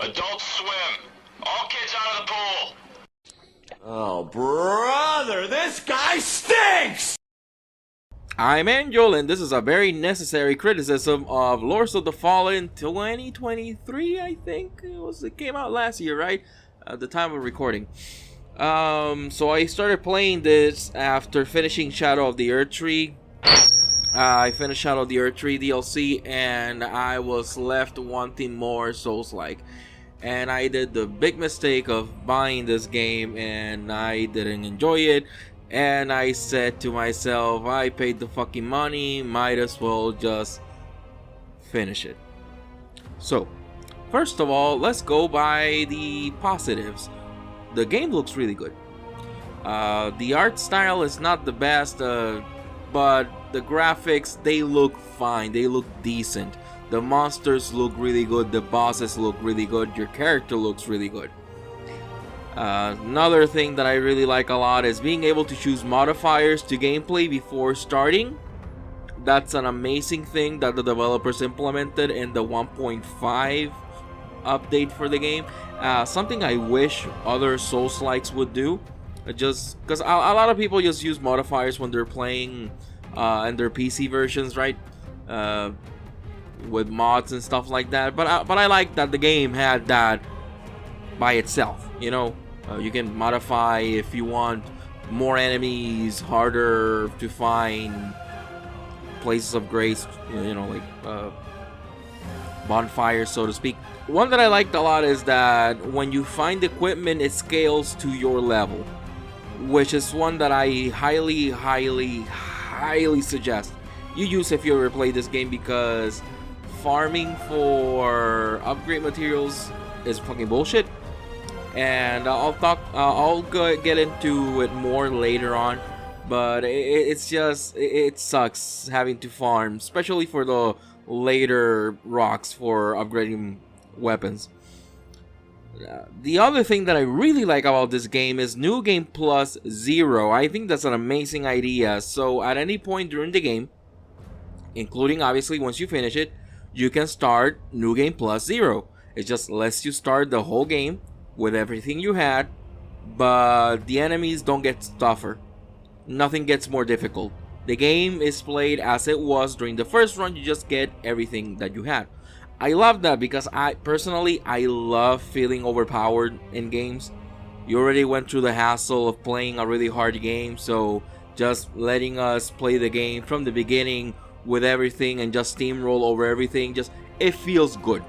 Adult Swim. All kids out of the pool. Oh, brother, this guy stinks! I'm Angel, and this is a very necessary criticism of Lords of the Fallen 2023, I think. It came out last year, right? At the time of recording. So I started playing this after finishing Shadow of the Erdtree. I finished Shadow of the Erdtree DLC, and I was left wanting more Souls-like. And I did the big mistake of buying this game, and I didn't enjoy it. And I said to myself, I paid the fucking money, might as well just finish it. So, first of all, let's go by the positives. The game looks really good. The art style is not the best, but the graphics, they look fine, they look decent. The monsters look really good, the bosses look really good, your character looks really good. Another thing that I really like a lot is being able to choose modifiers to gameplay before starting. That's an amazing thing that the developers implemented in the 1.5 update for the game. Something I wish other Soulslikes would do. Just because a lot of people just use modifiers when they're playing in their PC versions, right? With mods and stuff like that. But I like that the game had that by itself. You know, you can modify if you want more enemies, harder to find, places of grace, you know, like bonfires, so to speak. One that I liked a lot is that when you find equipment, it scales to your level, which is one that I highly suggest you use if you ever play this game, because farming for upgrade materials is fucking bullshit. And I'll get into it more later on, but it's just, it sucks having to farm, especially for the later rocks for upgrading weapons. The other thing that I really like about this game is New Game Plus 0. I think that's an amazing idea. So at any point during the game, including obviously once you finish it, you can start New Game Plus 0. It just lets you start the whole game with everything you had, but the enemies don't get tougher. Nothing gets more difficult. The game is played as it was during the first run. You just get everything that you had. I love that because I love feeling overpowered in games. You already went through the hassle of playing a really hard game, so just letting us play the game from the beginning with everything and just steamroll over everything, it feels good.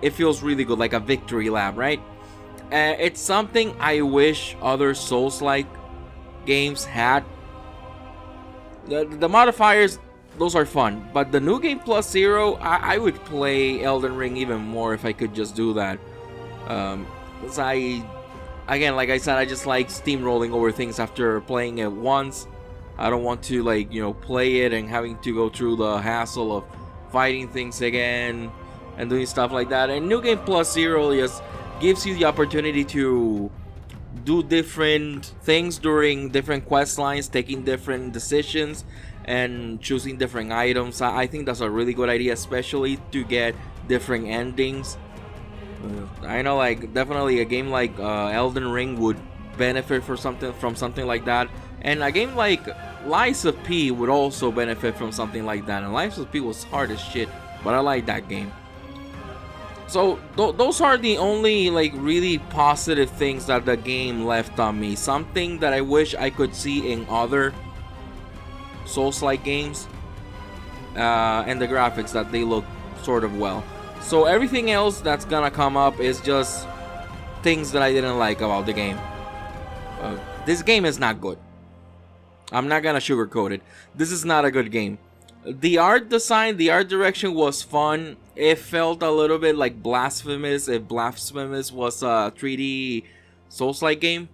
It feels really good, like a victory lap, right? It's something I wish other Souls-like games had. The modifiers, those are fun, but the New Game Plus 0, I would play Elden Ring even more if I could just do that. Because again, like I said, I just like steamrolling over things after playing it once. I don't want to, like, you know, play it and having to go through the hassle of fighting things again and doing stuff like that. And New Game Plus 0 just gives you the opportunity to do different things during different quest lines, taking different decisions and choosing different items. I think that's a really good idea, especially to get different endings. I know, like, definitely a game like Elden Ring would benefit from something like that, and a game like Lies of P would also benefit from something like that. And Lies of P was hard as shit, but I like that game. So those are the only, like, really positive things that the game left on me. Something that I wish I could see in other Souls-like games, and the graphics, that they look sort of well. So everything else that's gonna come up is just things that I didn't like about the game. This game is not good. I'm not gonna sugarcoat it. This is not a good game. The art design, the art direction was fun. It felt a little bit like Blasphemous, if Blasphemous was a 3D Souls-like game,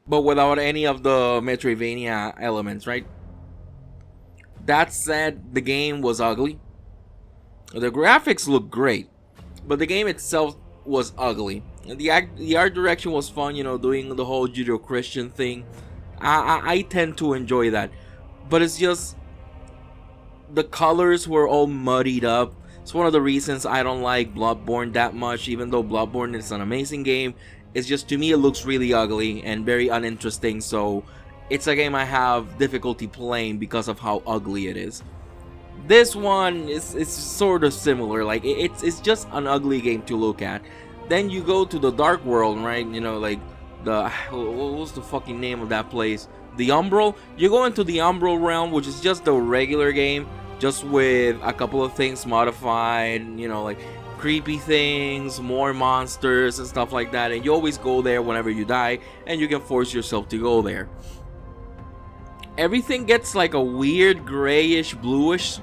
but without any of the Metroidvania elements, right? That said, the game was ugly. The graphics look great, but the game itself was ugly. The art direction was fun, you know, doing the whole Judeo-Christian thing. I tend to enjoy that, but it's just the colors were all muddied up. It's one of the reasons I don't like Bloodborne that much, even though Bloodborne is an amazing game. It's just, to me, it looks really ugly and very uninteresting, so it's a game I have difficulty playing because of how ugly it is. This one is sort of similar, like it's just an ugly game to look at. Then you go to the Dark World, right? You know, like what was the fucking name of that place? The Umbral. You go into the Umbral realm, which is just the regular game, just with a couple of things modified, you know, like creepy things, more monsters and stuff like that, and you always go there whenever you die, and you can force yourself to go there. Everything gets like a weird grayish bluish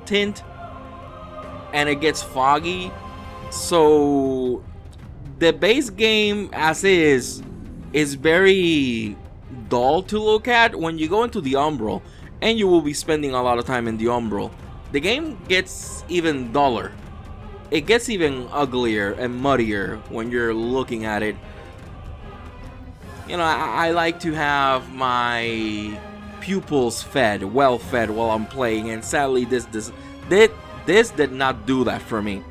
tint, and it gets foggy, so the base game as is very dull to look at. When you go into the Umbral, and you will be spending a lot of time in the Umbral, the game gets even duller. It gets even uglier and muddier when you're looking at it. You know, I like to have my pupils well fed while I'm playing, and sadly this did not do that for me.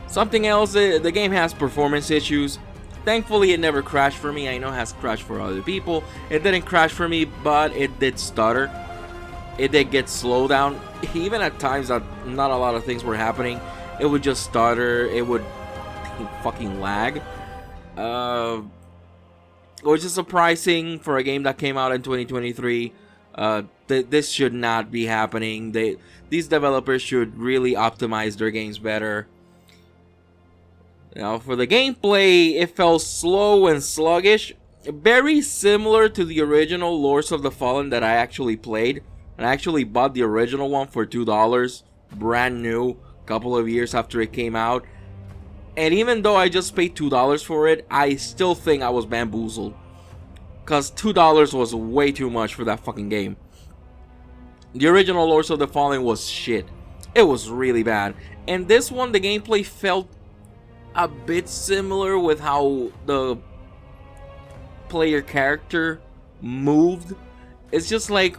Something else, the game has performance issues. Thankfully it never crashed for me. I know it has crashed for other people. It didn't crash for me, but it did stutter. It did get slowed down. Even at times that not a lot of things were happening, it would just stutter. It would fucking lag. Which is surprising for a game that came out in 2023. This should not be happening. These developers should really optimize their games better. Now, for the gameplay, it felt slow and sluggish, very similar to the original Lords of the Fallen that I actually played. And I actually bought the original one for $2, brand new, a couple of years after it came out. And even though I just paid $2 for it, I still think I was bamboozled. Because $2 was way too much for that fucking game. The original Lords of the Fallen was shit. It was really bad. And this one, the gameplay felt a bit similar with how the player character moved. It's just like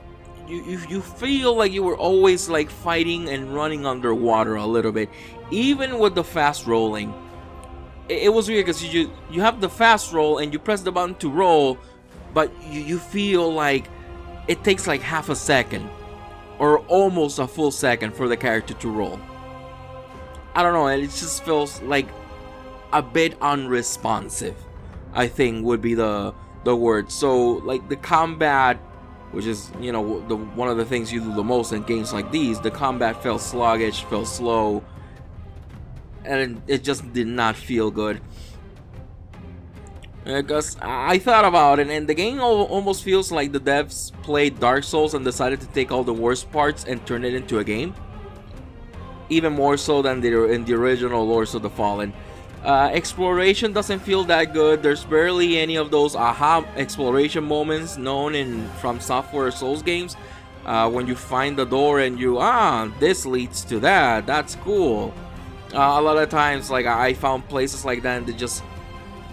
you feel like you were always like fighting and running underwater a little bit, even with the fast rolling. It was weird because you have the fast roll and you press the button to roll, but you feel like it takes like half a second or almost a full second for the character to roll. I don't know, it just feels like a bit unresponsive, I think would be the word. So like the combat, which is, you know, one of the things you do the most in games like these, the combat felt sluggish, felt slow, and it just did not feel good. Because I thought about it, and the game almost feels like the devs played Dark Souls and decided to take all the worst parts and turn it into a game. Even more so than in the original Lords of the Fallen. Exploration doesn't feel that good. There's barely any of those aha exploration moments known in From Software Souls games. When you find the door and this leads to that. That's cool. A lot of times, like, I found places like that, and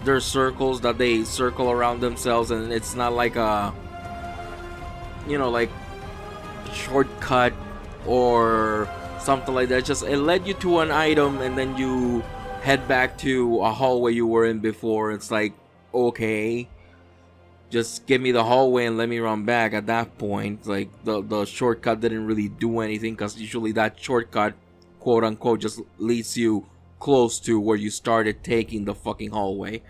there's circles that they circle around themselves, and it's not like a, you know, like shortcut or something like that. Just it led you to an item, and then you head back to a hallway you were in before. It's like, okay, just give me the hallway and let me run back. At that point, like, the shortcut didn't really do anything, because usually that shortcut, quote unquote, just leads you close to where you started taking the fucking hallway.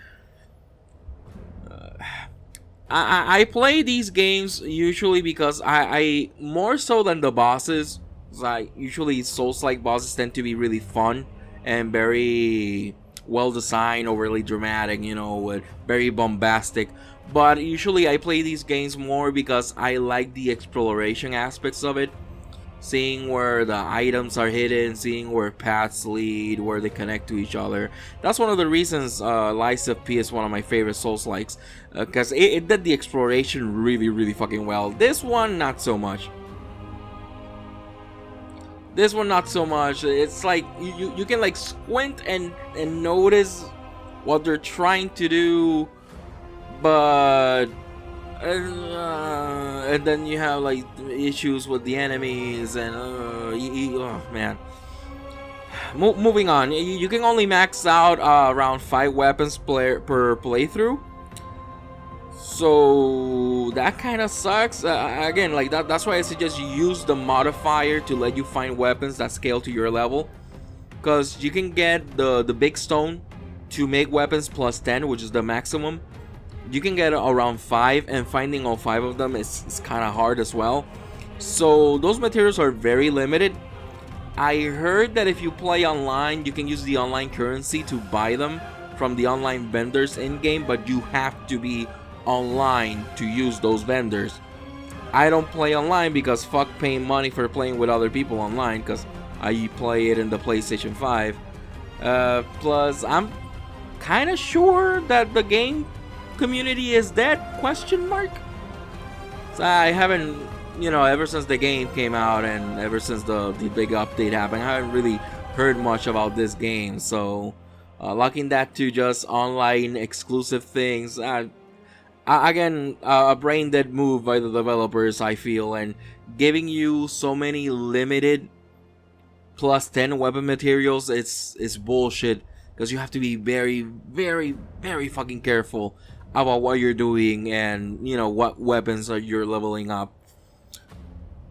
I play these games usually because I more so than the bosses, usually Souls-like bosses tend to be really fun and very well designed, overly dramatic, you know, very bombastic. But usually I play these games more because I like the exploration aspects of it. Seeing where the items are hidden, seeing where paths lead, where they connect to each other. That's one of the reasons Lies of P is one of my favorite Souls-likes, because it did the exploration really, really fucking well. This one, not so much. This one, not so much. It's like you can like squint and notice what they're trying to do, but and then you have like issues with the enemies, and Oh man. Moving on, you can only max out around 5 weapons per playthrough. So that kind of sucks. Again, like that's why I suggest you use the modifier to let you find weapons that scale to your level. Because you can get the big stone to make weapons plus 10, which is the maximum. You can get around 5, and finding all 5 of them is kind of hard as well. So those materials are very limited. I heard that if you play online, you can use the online currency to buy them from the online vendors in-game, but you have to be online to use those vendors. I don't play online because fuck paying money for playing with other people online, because I play it in the PlayStation 5. Plus, I'm kind of sure that the game community is dead, question mark? So I haven't, ever since the game came out and ever since the big update happened, I haven't really heard much about this game. So locking that to just online exclusive things, again, a brain dead move by the developers, I feel, and giving you so many limited plus 10 weapon materials, it's bullshit, because you have to be very, very, very fucking careful about what you're doing and what weapons you're leveling up.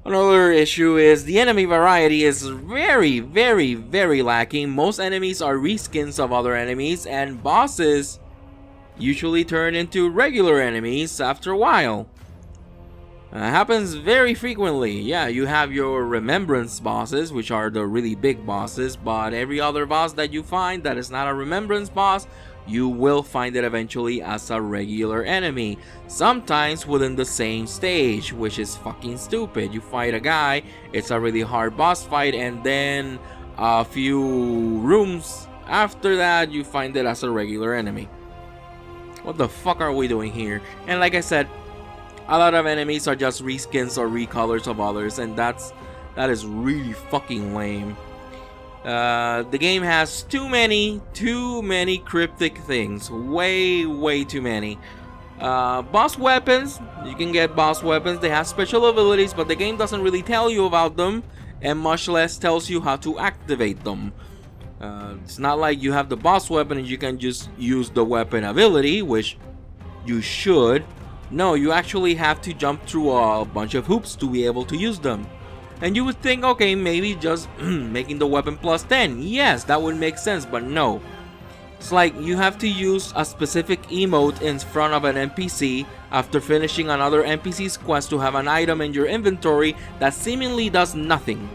Another issue is the enemy variety is very, very, very lacking. Most enemies are reskins of other enemies, and bosses usually turn into regular enemies after a while. Happens very frequently. Yeah, you have your remembrance bosses, which are the really big bosses, but every other boss that you find that is not a remembrance boss, you will find it eventually as a regular enemy, sometimes within the same stage, which is fucking stupid. You fight a guy, it's a really hard boss fight, and then a few rooms after that you find it as a regular enemy. What the fuck are we doing here? And like I said, a lot of enemies are just reskins or recolors of others, and that is really fucking lame. The game has too many cryptic things. Way too many. Boss weapons, you can get boss weapons. They have special abilities, but the game doesn't really tell you about them, and much less tells you how to activate them. It's not like you have the boss weapon and you can just use the weapon ability, which you should. No, you actually have to jump through a bunch of hoops to be able to use them. And you would think, okay, maybe just making the weapon plus 10. Yes, that would make sense, but no. It's like you have to use a specific emote in front of an NPC after finishing another NPC's quest to have an item in your inventory that seemingly does nothing.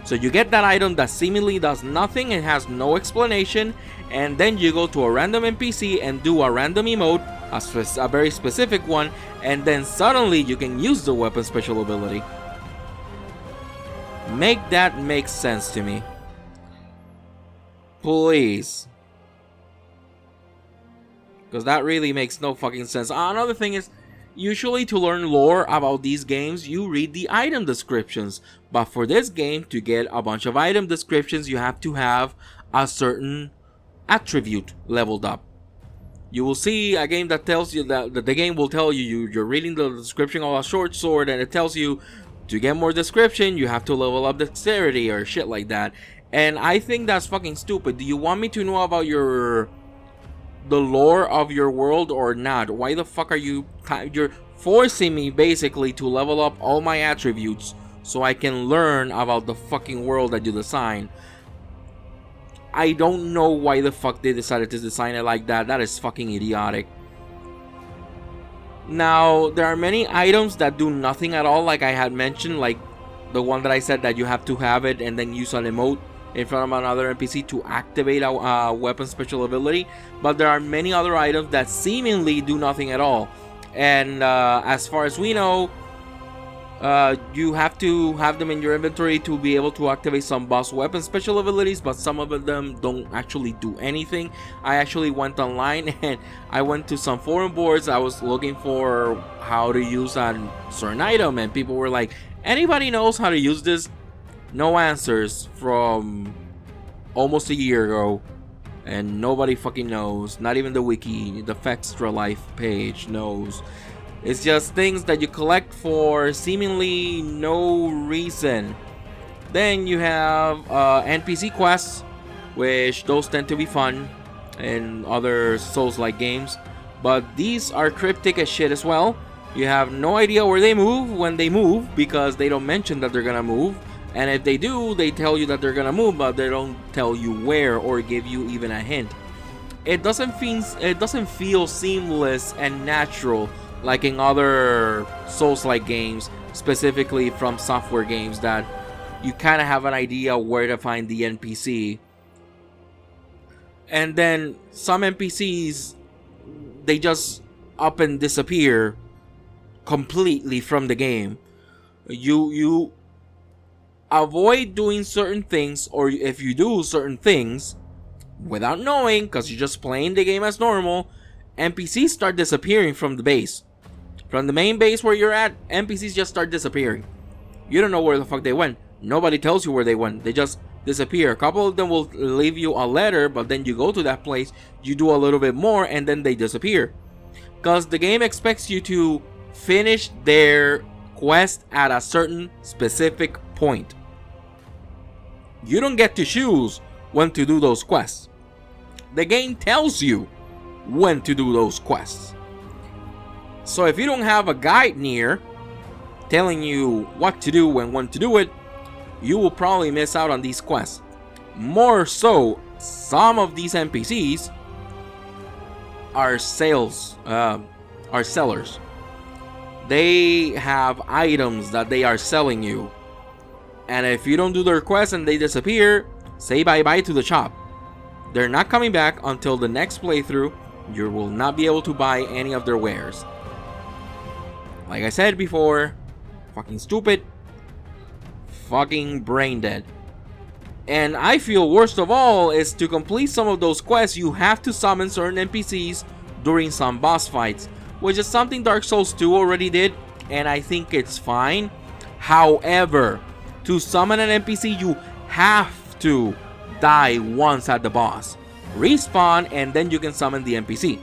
So you get that item that seemingly does nothing and has no explanation, and then you go to a random NPC and do a random emote, a very specific one, and then suddenly you can use the weapon special ability. Make that make sense to me, please, because that really makes no fucking sense. Another thing is, usually to learn lore about these games, you read the item descriptions, but for this game, to get a bunch of item descriptions, you have to have a certain attribute leveled up. You will see a game that tells you that the game will tell you you're reading the description of a short sword, and it tells you to get more description, you have to level up dexterity or shit like that. And I think that's fucking stupid. Do you want me to know about the lore of your world or not? Why the fuck are you're forcing me basically to level up all my attributes so I can learn about the fucking world that you design? I don't know why the fuck they decided to design it like that. That is fucking idiotic. Now, there are many items that do nothing at all, like I had mentioned, like the one that I said that you have to have it and then use an emote in front of another NPC to activate a weapon special ability. But there are many other items that seemingly do nothing at all. And as far as we know, you have to have them in your inventory to be able to activate some boss weapon special abilities, but some of them don't actually do anything. I actually went online and I went to some forum boards. I was looking for how to use a certain item, and people were like, anybody knows how to use this? No answers from almost a year ago, and nobody fucking knows. Not even the wiki, the Fextra Life page knows. It's just things that you collect for seemingly no reason. Then you have NPC quests, which those tend to be fun in other Souls-like games. But these are cryptic as shit as well. You have no idea where they move when they move, because they don't mention that they're gonna move. And if they do, they tell you that they're gonna move, but they don't tell you where or give you even a hint. It doesn't feel seamless and natural like in other Souls-like games, specifically from software games, that you kind of have an idea where to find the NPC. And then some NPCs, they just up and disappear completely from the game. You avoid doing certain things, or if you do certain things without knowing, because you're just playing the game as normal, NPCs start disappearing from the base. From the main base where you're at, NPCs just start disappearing. You don't know where the fuck they went. Nobody tells you where they went. They just disappear. A couple of them will leave you a letter, but then you go to that place, you do a little bit more, and then they disappear. Because the game expects you to finish their quest at a certain specific point. You don't get to choose when to do those quests. The game tells you when to do those quests. So if you don't have a guide near telling you what to do and when to do it, you will probably miss out on these quests. More so, some of these NPCs are sellers. They have items that they are selling you, and if you don't do their quest and they disappear, say bye-bye to the shop. They're not coming back until the next playthrough. You will not be able to buy any of their wares. Like I said before, fucking stupid, fucking brain dead. And I feel worst of all is, to complete some of those quests, you have to summon certain NPCs during some boss fights, which is something Dark Souls 2 already did, and I think it's fine. However, to summon an NPC, you have to die once at the boss, respawn, and then you can summon the NPC.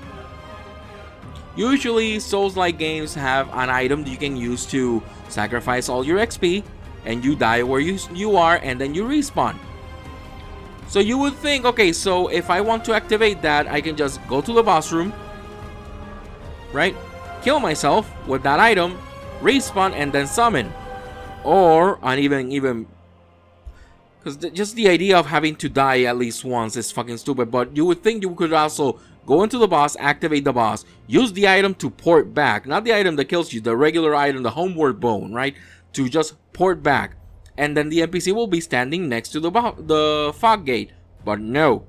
Usually, Souls-like games have an item that you can use to sacrifice all your XP, and you die where you are, and then you respawn. So you would think, okay, so if I want to activate that, I can just go to the boss room, right? Kill myself with that item, respawn, and then summon. Or, and even because just the idea of having to die at least once is fucking stupid. But you would think you could also go into the boss, activate the boss, use the item to port back. Not the item that kills you, the regular item, the homeward bone, right? To just port back. And then the NPC will be standing next to the fog gate. But no.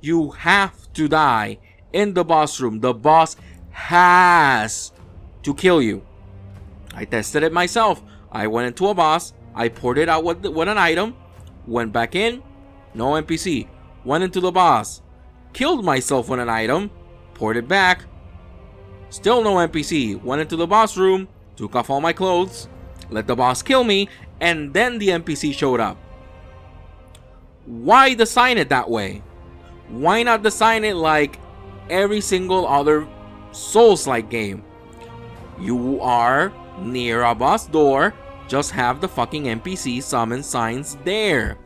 You have to die in the boss room. The boss has to kill you. I tested it myself. I went into a boss. I ported out with an item. Went back in. No NPC. Went into the boss. Killed myself with an item. Ported back. Still no NPC. Went into the boss room. Took off all my clothes. Let the boss kill me. And then the NPC showed up. Why design it that way? Why not design it like every single other Souls-like game? You are near a boss door, just have the fucking NPC summon signs there.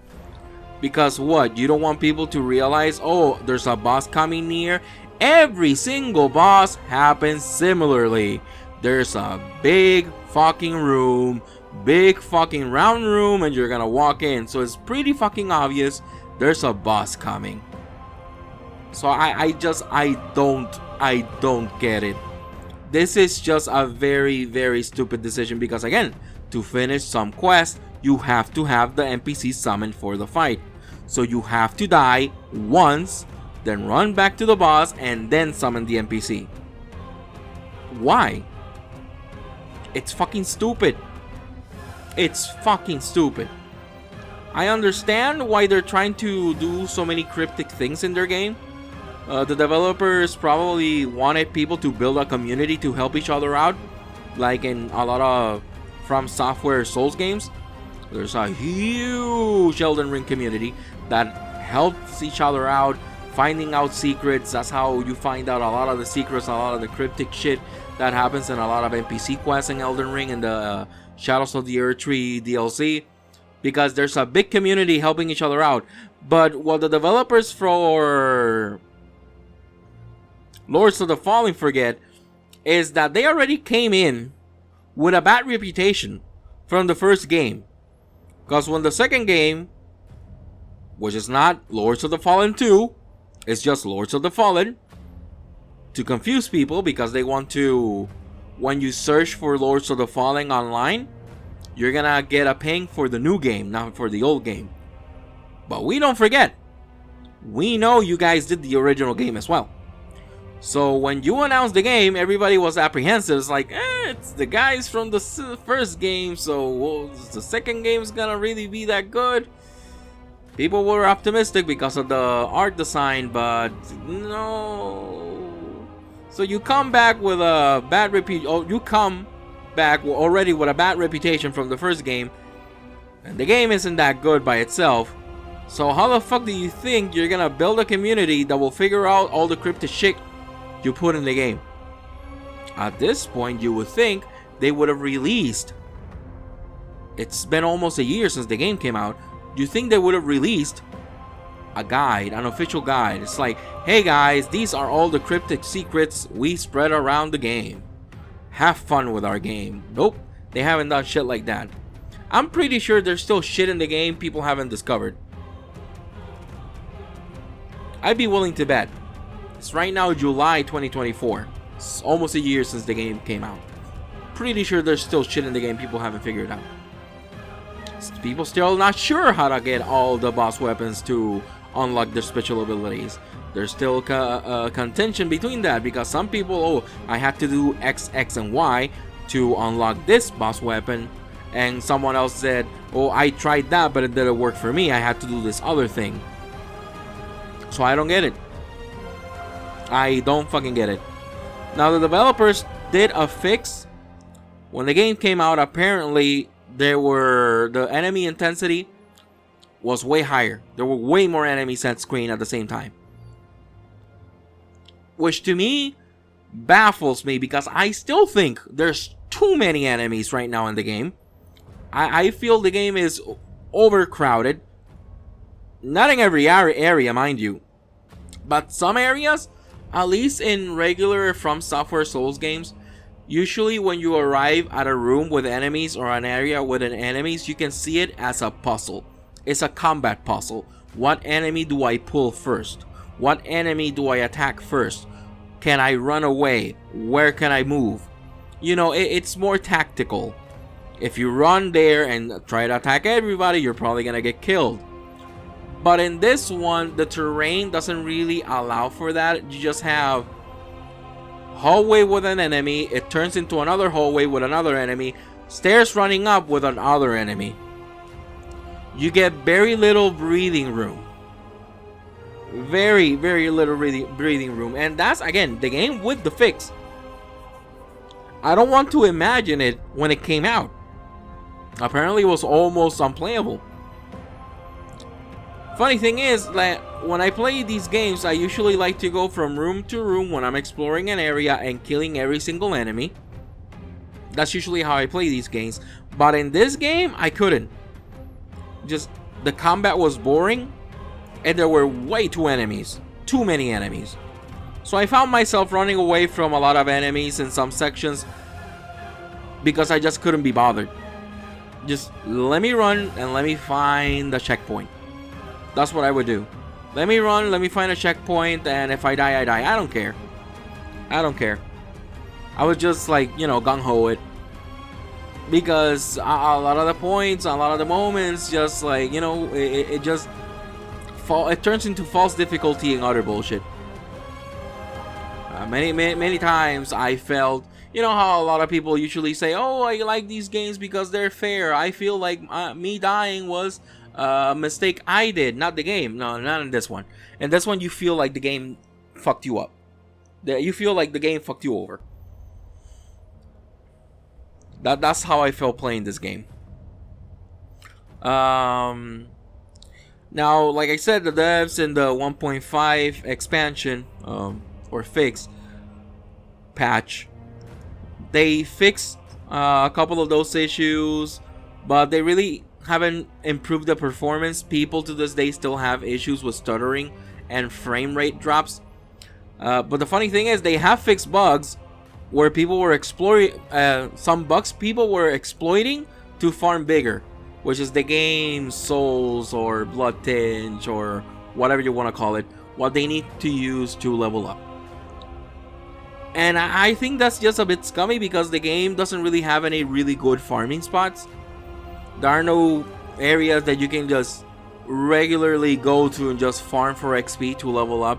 Because what? You don't want people to realize, oh, there's a boss coming near? Every single boss happens similarly. There's a big fucking room, big fucking round room, and you're gonna walk in. So it's pretty fucking obvious there's a boss coming. So I don't get it. This is just a very, very stupid decision, because again, to finish some quests, you have to have the NPC summoned for the fight. So you have to die once, then run back to the boss, and then summon the NPC. Why? It's fucking stupid. It's fucking stupid. I understand why they're trying to do so many cryptic things in their game. The developers probably wanted people to build a community to help each other out, like in a lot of From Software Souls games. There's a huge Elden Ring community that helps each other out, finding out secrets. That's how you find out a lot of the secrets, a lot of the cryptic shit that happens in a lot of NPC quests in Elden Ring and the Shadows of the Earth Tree DLC. because there's a big community helping each other out. But what the developers for Lords of the Fallen forget is that they already came in with a bad reputation from the first game. Because when the second game, which is not Lords of the Fallen 2, it's just Lords of the Fallen, to confuse people because they want to, when you search for Lords of the Fallen online, you're gonna get a ping for the new game, not for the old game. But we don't forget. We know you guys did the original game as well. So when you announced the game, everybody was apprehensive. It's like, it's the guys from the first game, so the second game is gonna really be that good? People were optimistic because of the art design, but no. So you come back with a bad you come back already with a bad reputation from the first game, and the game isn't that good by itself. So how the fuck do you think you're gonna build a community that will figure out all the cryptic shit you put in the game? At this point, you would think they would have released. It's been almost a year since the game came out. You think they would have released a guide, an official guide? It's like, hey guys, these are all the cryptic secrets we spread around the game. Have fun with our game. Nope, they haven't done shit like that. I'm pretty sure there's still shit in the game people haven't discovered. I'd be willing to bet. It's right now July 2024. It's almost a year since the game came out. Pretty sure there's still shit in the game people haven't figured out. People still not sure how to get all the boss weapons to unlock their special abilities. There's still contention between that, because some people, oh, I had to do X, X, and Y to unlock this boss weapon, and someone else said, oh, I tried that but it didn't work for me, I had to do this other thing. So I don't get it. I don't fucking get it. Now the developers did a fix. When the game came out, apparently the enemy intensity was way higher. There were way more enemies on screen at the same time. Which to me baffles me, because I still think there's too many enemies right now in the game. I feel the game is overcrowded. Not in every area, mind you. But some areas, at least in regular From Software Souls games, usually when you arrive at a room with enemies or an area with enemies, you can see it as a puzzle. It's a combat puzzle. What enemy do I pull first? What enemy do I attack first? Can I run away? Where can I move? You know, it's more tactical. If you run there and try to attack everybody, you're probably gonna get killed. But in this one, the terrain doesn't really allow for that. You just have hallway with an enemy, it turns into another hallway with another enemy, stairs running up with another enemy. You get very little breathing room. Very, very little breathing room. And that's, again, the game with the fix. I don't want to imagine it when it came out. Apparently it was almost unplayable. Funny thing is that when I play these games, I usually like to go from room to room when I'm exploring an area and killing every single enemy. That's usually how I play these games. But in this game, I couldn't. Just, the combat was boring, and there were way too enemies. Too many enemies. So I found myself running away from a lot of enemies in some sections because I just couldn't be bothered. Just let me run and let me find the checkpoint. That's what I would do. Let me run, let me find a checkpoint, and if I die, I die. I don't care. I don't care. I would just, like, you know, gung-ho it. Because a lot of the points, a lot of the moments, just like, you know, it just it turns into false difficulty and utter bullshit. Many times I felt, you know how a lot of people usually say, oh, I like these games because they're fair. I feel like me dying was a mistake I did, not the game. No, not in this one. In this one, you feel like the game fucked you up. You feel like the game fucked you over. That's how I felt playing this game. Now, like I said, the devs in the 1.5 expansion or fix patch, they fixed a couple of those issues, but they really haven't improved the performance. People to this day still have issues with stuttering and frame rate drops. But the funny thing is, they have fixed bugs where people were exploring some bugs people were exploiting to farm bigger, which is the game's souls or blood tinge or whatever you want to call it, what they need to use to level up. And I think that's just a bit scummy because the game doesn't really have any really good farming spots. There are no areas that you can just regularly go to and just farm for XP to level up.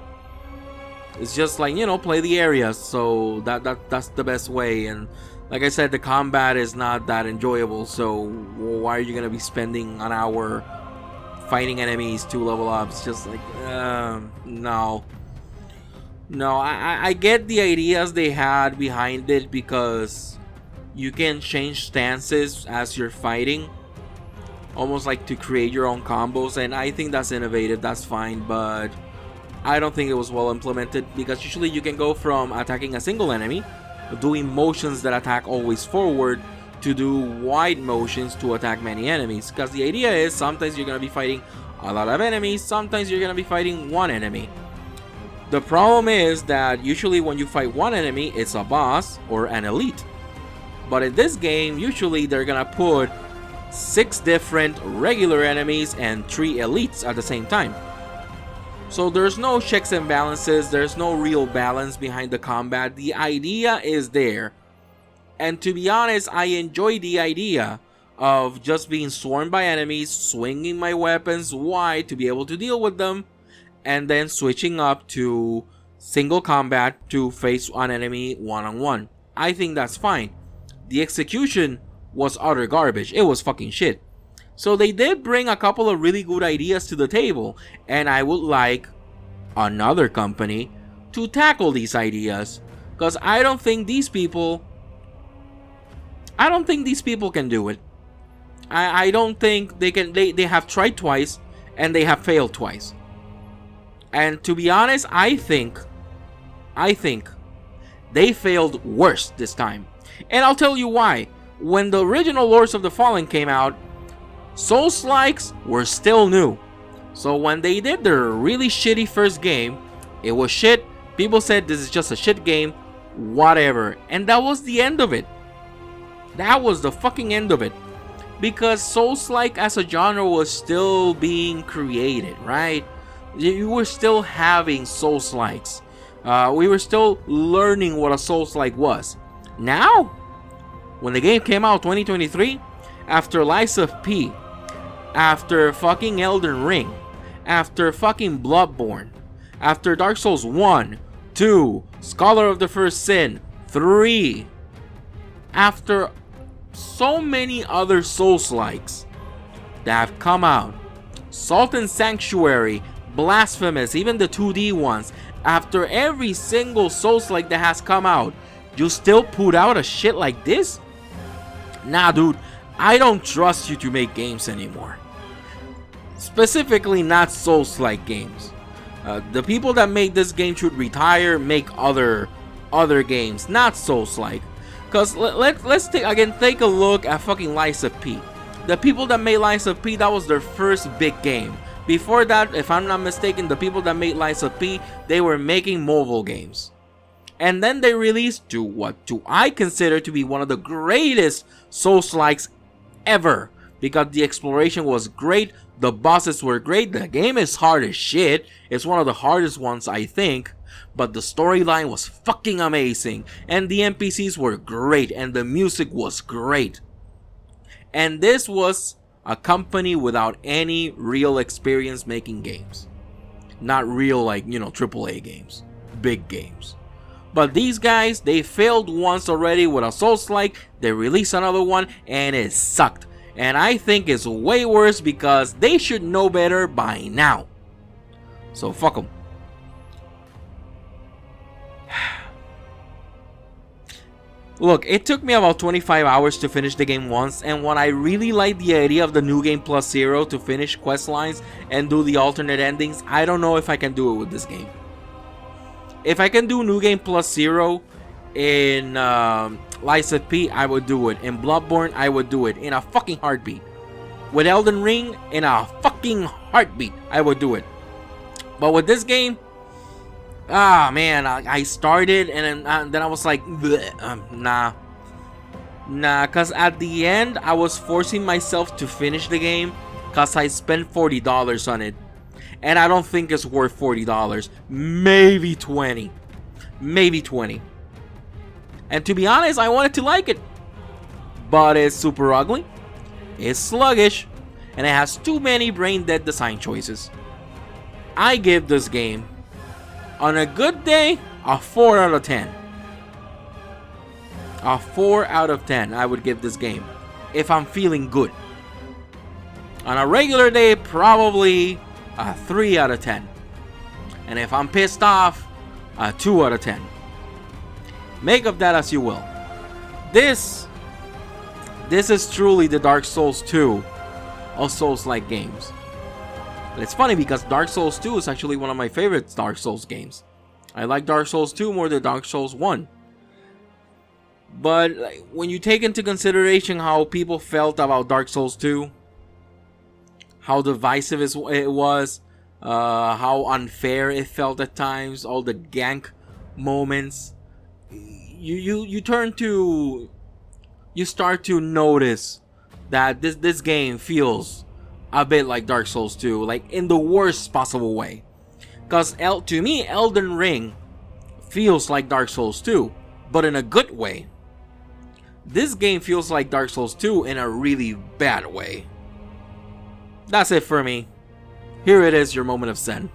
It's just like, you know, play the areas, so that's the best way. And like I said, the combat is not that enjoyable, so why are you gonna be spending an hour fighting enemies to level up? It's just like, no. I get the ideas they had behind it because you can change stances as you're fighting, almost like to create your own combos, and I think that's innovative, that's fine, but I don't think it was well implemented because usually you can go from attacking a single enemy, doing motions that attack always forward, to do wide motions to attack many enemies. Because the idea is sometimes you're going to be fighting a lot of enemies, sometimes you're going to be fighting one enemy. The problem is that usually when you fight one enemy, it's a boss or an elite. But in this game, usually they're going to put 6 different regular enemies and 3 elites at the same time. So there's no checks and balances, there's no real balance behind the combat. The idea is there. And to be honest, I enjoy the idea of just being swarmed by enemies, swinging my weapons wide to be able to deal with them, and then switching up to single combat to face an enemy one-on-one. I think that's fine. The execution was utter garbage. It was fucking shit. So they did bring a couple of really good ideas to the table, and I would like another company to tackle these ideas, because I don't think these people can do it. I don't think they can. They have tried twice and they have failed twice. And to be honest, I think they failed worse this time. And I'll tell you why. When the original Lords of the Fallen came out, Soulslikes were still new. So when they did their really shitty first game, it was shit. People said this is just a shit game, whatever. And that was the end of it. That was the fucking end of it. Because Souls-like as a genre was still being created, right? You were still having Souls-likes. We were still learning what a Souls-like was. Now, when the game came out 2023, after Lies of P, after fucking Elden Ring, after fucking Bloodborne, after Dark Souls 1, 2, Scholar of the First Sin, 3, after so many other Souls-likes that have come out, Salt and Sanctuary, Blasphemous, even the 2D ones, after every single Souls-like that has come out, you still put out a shit like this? Nah, dude, I don't trust you to make games anymore. Specifically, not Souls-like games. The people that made this game should retire, make other games, not Souls-like. Cause let's take a look at fucking Lies of P. The people that made Lies of P, that was their first big game. Before that, if I'm not mistaken, the people that made Lies of P, they were making mobile games. And then they released to what I consider to be one of the greatest Souls-likes ever. Because the exploration was great, the bosses were great, the game is hard as shit. It's one of the hardest ones, I think. But the storyline was fucking amazing. And the NPCs were great. And the music was great. And this was a company without any real experience making games. Not real, like, you know, AAA games. Big games. But these guys, they failed once already with a Souls-like. They released another one and it sucked. And I think it's way worse because they should know better by now. So fuck them. Look, it took me about 25 hours to finish the game once, and when I really liked the idea of the New Game Plus Zero to finish questlines and do the alternate endings, I don't know if I can do it with this game. If I can do New Game Plus Zero in Lies of P, I would do it. In Bloodborne, I would do it in a fucking heartbeat. With Elden Ring, in a fucking heartbeat, I would do it. But with this game, man, I started and then I was like, nah, cause at the end I was forcing myself to finish the game, cause I spent $40 on it, and I don't think it's worth $40. Maybe 20, maybe 20. And to be honest, I wanted to like it, but it's super ugly, it's sluggish, and it has too many brain dead design choices. I give this game, on a good day, a 4 out of 10. A 4 out of 10 I would give this game, if I'm feeling good. On a regular day, probably a 3 out of 10. And if I'm pissed off, a 2 out of 10. Make of that as you will. This is truly the Dark Souls 2 of Souls-like games. And it's funny because Dark Souls 2 is actually one of my favorite Dark Souls games. I like Dark Souls 2 more than Dark Souls 1. But when you take into consideration how people felt about Dark Souls 2, how divisive it was, how unfair it felt at times, all the gank moments, you start to notice that this game feels a bit like Dark Souls 2, like in the worst possible way. Because to me, Elden Ring feels like Dark Souls 2, but in a good way. This game feels like Dark Souls 2 in a really bad way. That's it for me. Here it is, your moment of zen.